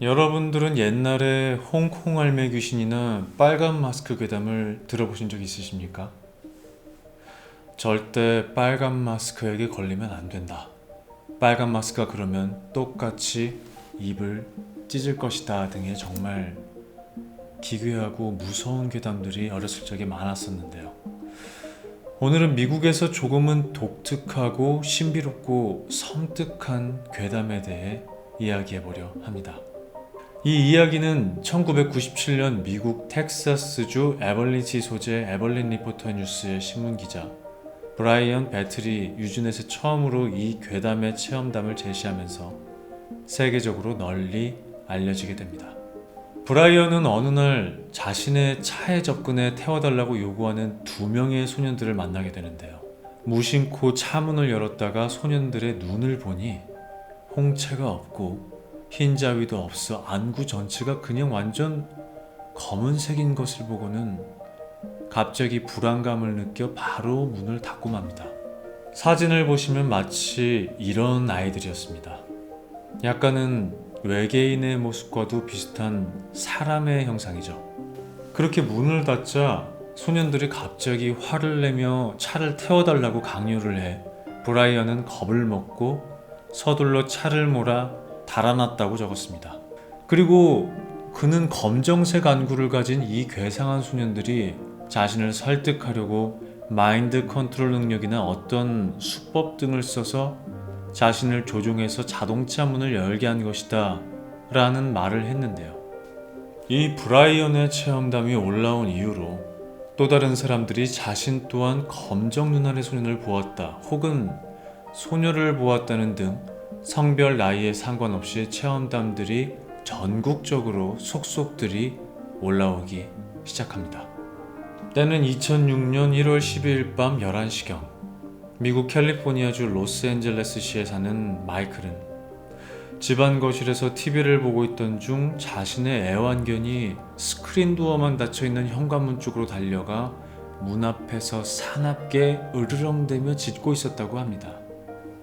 여러분들은 옛날에 홍콩 알매 귀신이나 빨간 마스크 괴담을 들어보신 적 있으십니까? 절대 빨간 마스크에게 걸리면 안 된다. 빨간 마스크가 그러면 똑같이 입을 찢을 것이다 등의 정말 기괴하고 무서운 괴담들이 어렸을 적에 많았었는데요. 오늘은 미국에서 조금은 독특하고 신비롭고 섬뜩한 괴담에 대해 이야기해보려 합니다. 이 이야기는 1997년 미국 텍사스주 에벌린시 소재 에벌린 리포터 뉴스의 신문기자 브라이언 배틀이 유즈넷에 처음으로 이 괴담의 체험담을 제시하면서 세계적으로 널리 알려지게 됩니다. 브라이언은 어느 날 자신의 차에 접근해 태워달라고 요구하는 두 명의 소년들을 만나게 되는데요. 무심코 차 문을 열었다가 소년들의 눈을 보니 홍채가 없고 흰자위도 없어 안구 전체가 그냥 완전 검은색인 것을 보고는 갑자기 불안감을 느껴 바로 문을 닫고 맙니다. 사진을 보시면 마치 이런 아이들이었습니다. 약간은 외계인의 모습과도 비슷한 사람의 형상이죠. 그렇게 문을 닫자 소년들이 갑자기 화를 내며 차를 태워달라고 강요를 해 브라이언은 겁을 먹고 서둘러 차를 몰아 달아났다고 적었습니다. 그리고 그는 검정색 안구를 가진 이 괴상한 소년들이 자신을 설득하려고 마인드 컨트롤 능력이나 어떤 수법 등을 써서 자신을 조종해서 자동차 문을 열게 한 것이다 라는 말을 했는데요. 이 브라이언의 체험담이 올라온 이후로 또 다른 사람들이 자신 또한 검정 눈알의 소년을 보았다 혹은 소녀를 보았다는 등 성별 나이에 상관없이 체험담들이 전국적으로 속속들이 올라오기 시작합니다. 때는 2006년 1월 12일 밤 11시경 미국 캘리포니아주 로스앤젤레스시에 사는 마이클은 집안 거실에서 TV를 보고 있던 중 자신의 애완견이 스크린 도어만 닫혀있는 현관문 쪽으로 달려가 문 앞에서 사납게 으르렁대며 짖고 있었다고 합니다.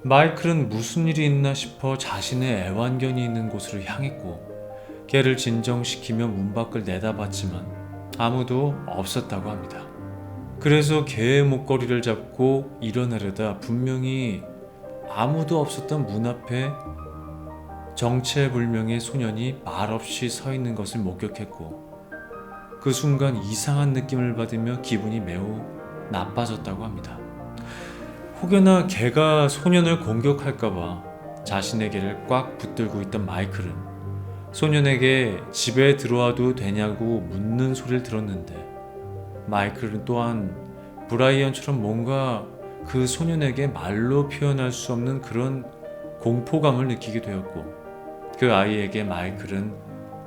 마이클은 무슨 일이 있나 싶어 자신의 애완견이 있는 곳으로 향했고 개를 진정시키며 문 밖을 내다봤지만 아무도 없었다고 합니다. 그래서 개의 목걸이를 잡고 일어나려다 분명히 아무도 없었던 문 앞에 정체불명의 소년이 말없이 서 있는 것을 목격했고 그 순간 이상한 느낌을 받으며 기분이 매우 나빠졌다고 합니다. 혹여나 개가 소년을 공격할까봐 자신의 개를 꽉 붙들고 있던 마이클은 소년에게 집에 들어와도 되냐고 묻는 소리를 들었는데 마이클은 또한 브라이언처럼 뭔가 그 소년에게 말로 표현할 수 없는 그런 공포감을 느끼게 되었고 그 아이에게 마이클은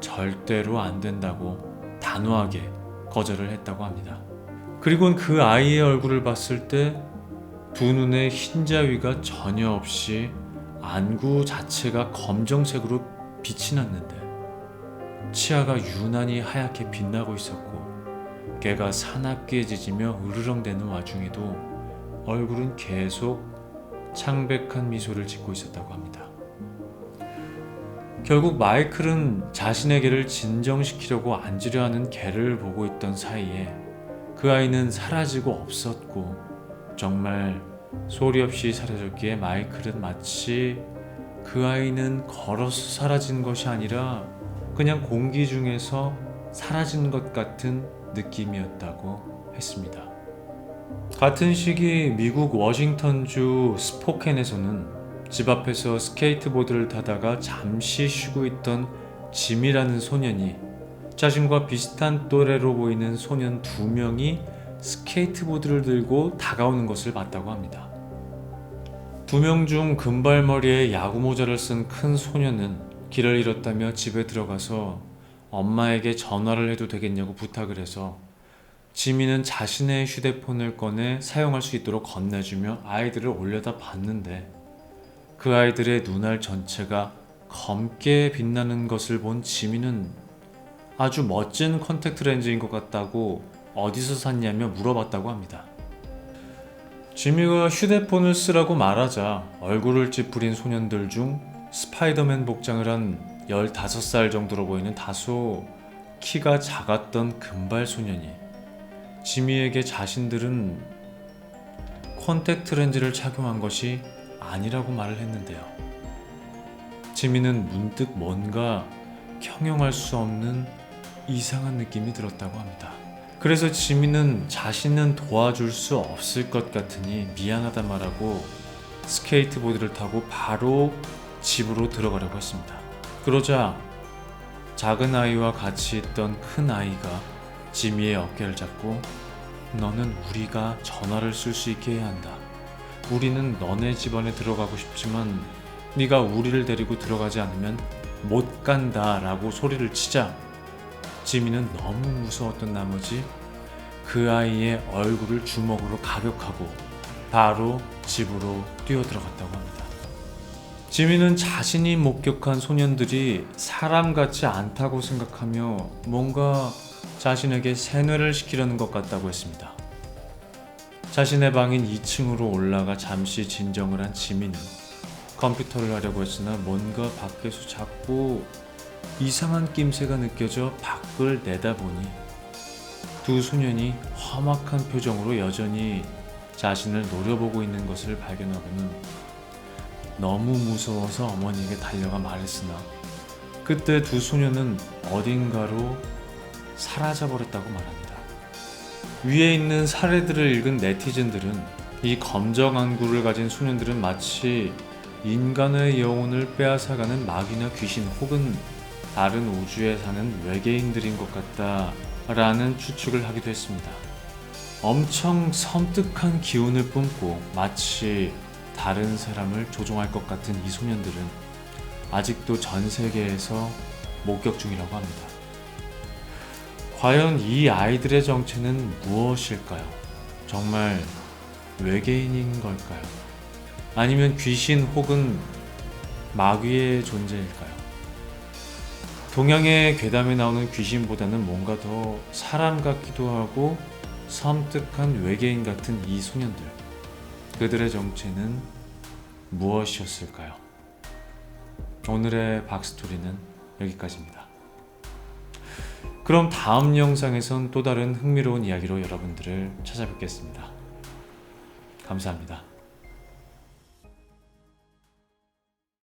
절대로 안 된다고 단호하게 거절을 했다고 합니다. 그리고는 그 아이의 얼굴을 봤을 때 두 눈에 흰자위가 전혀 없이 안구 자체가 검정색으로 빛이 났는데 치아가 유난히 하얗게 빛나고 있었고 개가 사납게 짖으며 으르렁대는 와중에도 얼굴은 계속 창백한 미소를 짓고 있었다고 합니다. 결국 마이클은 자신의 개를 진정시키려고 앉으려 하는 개를 보고 있던 사이에 그 아이는 사라지고 없었고 정말 소리 없이 사라졌기에 마이클은 마치 그 아이는 걸어서 사라진 것이 아니라 그냥 공기 중에서 사라진 것 같은 느낌이었다고 했습니다. 같은 시기 미국 워싱턴주 스포켄에서는 집 앞에서 스케이트보드를 타다가 잠시 쉬고 있던 짐이라는 소년이 자신과 비슷한 또래로 보이는 소년 두 명이 스케이트보드를 들고 다가오는 것을 봤다고 합니다. 두 명 중 금발머리에 야구모자를 쓴 큰 소년은 길을 잃었다며 집에 들어가서 엄마에게 전화를 해도 되겠냐고 부탁을 해서 지민은 자신의 휴대폰을 꺼내 사용할 수 있도록 건네주며 아이들을 올려다 봤는데 그 아이들의 눈알 전체가 검게 빛나는 것을 본 지민은 아주 멋진 컨택트 렌즈인 것 같다고 어디서 샀냐며 물어봤다고 합니다. 지미가 휴대폰을 쓰라고 말하자 얼굴을 찌푸린 소년들 중 스파이더맨 복장을 한 15살 정도로 보이는 다소 키가 작았던 금발 소년이 지미에게 자신들은 콘택트 렌즈를 착용한 것이 아니라고 말을 했는데요. 지미는 문득 뭔가 형용할 수 없는 이상한 느낌이 들었다고 합니다. 그래서 지미는 자신은 도와줄 수 없을 것 같으니 미안하다 말하고 스케이트보드를 타고 바로 집으로 들어가려고 했습니다. 그러자 작은 아이와 같이 있던 큰 아이가 지미의 어깨를 잡고 너는 우리가 전화를 쓸 수 있게 해야 한다. 우리는 너네 집안에 들어가고 싶지만 네가 우리를 데리고 들어가지 않으면 못 간다 라고 소리를 치자 지미는 너무 무서웠던 나머지 그 아이의 얼굴을 주먹으로 가격하고 바로 집으로 뛰어들어갔다고 합니다. 지미는 자신이 목격한 소년들이 사람 같지 않다고 생각하며 뭔가 자신에게 세뇌를 시키려는 것 같다고 했습니다. 자신의 방인 2층으로 올라가 잠시 진정을 한 지미는 컴퓨터를 하려고 했으나 뭔가 밖에서 자꾸 이상한 낌새가 느껴져 밖을 내다보니 두 소년이 험악한 표정으로 여전히 자신을 노려보고 있는 것을 발견하고는 너무 무서워서 어머니에게 달려가 말했으나 그때 두 소년은 어딘가로 사라져버렸다고 말합니다. 위에 있는 사례들을 읽은 네티즌들은 이 검정 안구를 가진 소년들은 마치 인간의 영혼을 빼앗아가는 마귀나 귀신 혹은 다른 우주에 사는 외계인들인 것 같다라는 추측을 하기도 했습니다. 엄청 섬뜩한 기운을 뿜고 마치 다른 사람을 조종할 것 같은 이 소년들은 아직도 전 세계에서 목격 중이라고 합니다. 과연 이 아이들의 정체는 무엇일까요? 정말 외계인인 걸까요? 아니면 귀신 혹은 마귀의 존재일까요? 동양의 괴담에 나오는 귀신보다는 뭔가 더 사람 같기도 하고 섬뜩한 외계인 같은 이 소년들, 그들의 정체는 무엇이었을까요? 오늘의 박스토리는 여기까지입니다. 그럼 다음 영상에선 또 다른 흥미로운 이야기로 여러분들을 찾아뵙겠습니다. 감사합니다.